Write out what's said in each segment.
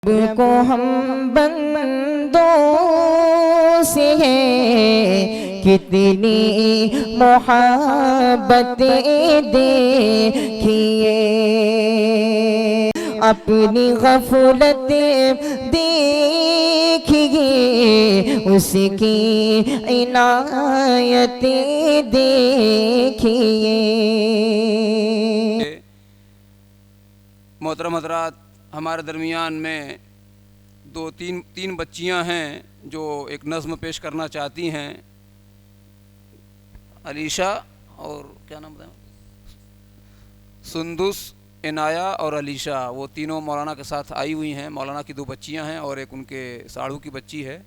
को हम बंदों से है कितनी मोहब्बतें देखिए, अपनी गफलत देखिए, उसकी इनायतें देखिए। मोहतरम हज़रात, हमारे दरमियान में तीन बच्चियां हैं जो एक नज़्म पेश करना चाहती हैं। अलीशा और क्या नाम बताया, सुंदुस, इनाया और अलीशा, वो तीनों मौलाना के साथ आई हुई हैं। मौलाना की 2 बच्चियां हैं और एक उनके साड़ू की बच्ची है।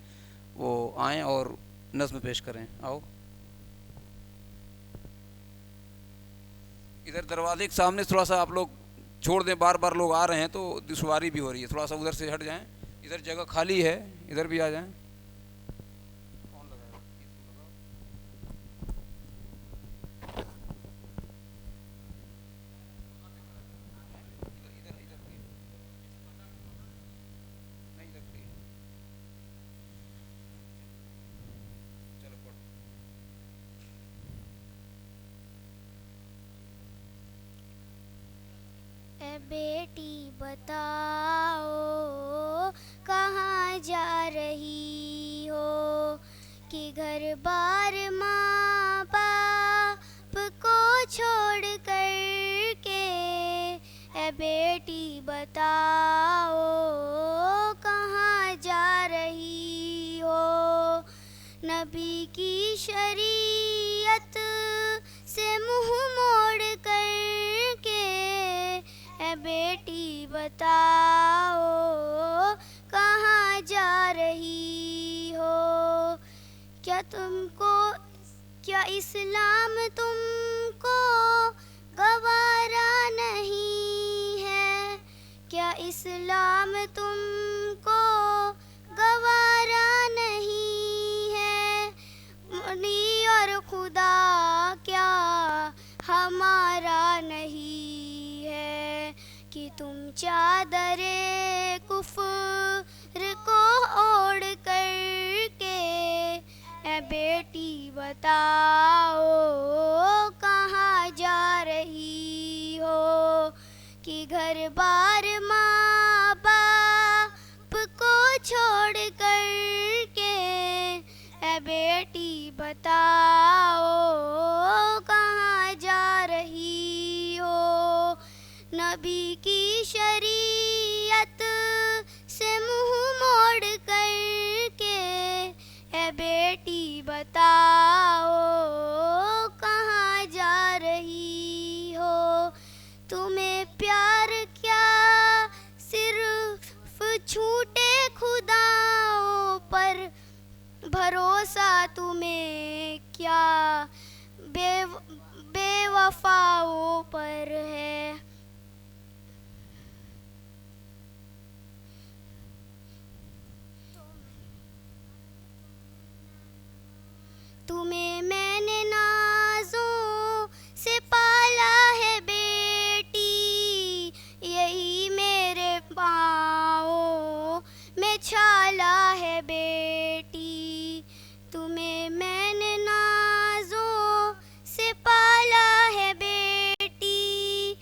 वो आएँ और नज़्म पेश करें। आओ, इधर दरवाजे के सामने थोड़ा सा आप लोग छोड़ दें, बार बार लोग आ रहे हैं तो दुश्वारी भी हो रही है। थोड़ा सा उधर से हट जाएं, इधर जगह खाली है, इधर भी आ जाएं। बेटी बताओ कहाँ जा रही हो, कि घर बार माँ बाप को छोड़ कर के। ए बेटी बताओ कहाँ जा रही हो, नबी की शरीयत से मुँह मोड़ कर के। ए बेटी बताओ कहाँ जा रही हो, क्या इस्लाम तुमको गवारा नहीं है, क्या इस्लाम तुमको गवारा नहीं है। मनी और खुदा क्या हमारा नहीं है, कि तुम चादरे कुफ्र को ओढ़ कर के। ए बेटी बताओ कहाँ जा रही हो, कि घर बार माँ बाप को छोड़ कर के। ए बेटी बताओ कहाँ जा रही हो, नबी की शरीयत से मुँह मोड़ कर के। ए बेटी बताओ कहाँ जा रही हो, तुम्हें प्यार क्या सिर्फ छूटे खुदाओं पर, भरोसा तुम्हें क्या बेवफाओं पर है। तुम्हें मैंने नाज़ों से पाला है बेटी, यही मेरे पाँवों में छाला है बेटी। तुम्हें मैंने नाज़ों से पाला है बेटी,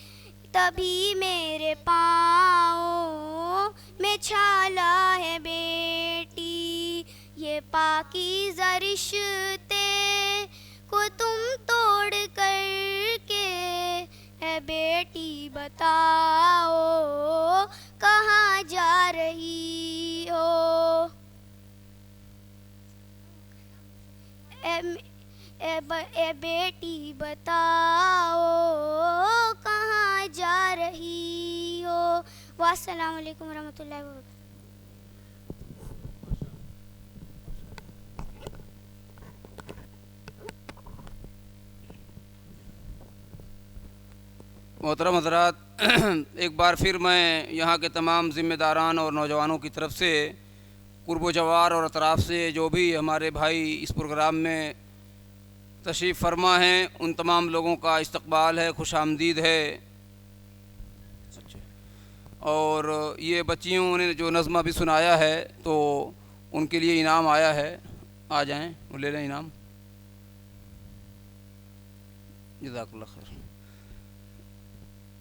तभी मेरे पाँवों में छाला है बेटी। ये पाकीज़ा रिश्ते को तुम तोड़ कर के। है बेटी बताओ कहाँ जा रही हो, ए बेटी बताओ कहाँ जा रही हो। वास्सलाम अलैकुम रहमतुल्लाहि व बरकातहू। मोहतरम हज़रात, एक बार फिर मैं यहाँ के तमाम ज़िम्मेदारान और नौजवानों की तरफ से कुर्ब जवार और अतराफ़ से जो भी हमारे भाई इस प्रोग्राम में तशरीफ़ फरमा हैं, उन तमाम लोगों का इस्तकबाल है, खुश आमदीद है। और ये बच्चियों ने जो नज़्म भी सुनाया है तो उनके लिए इनाम आया है। आ जाएं, वो ले लें इनाम। जज़ाकल्लाह खैर।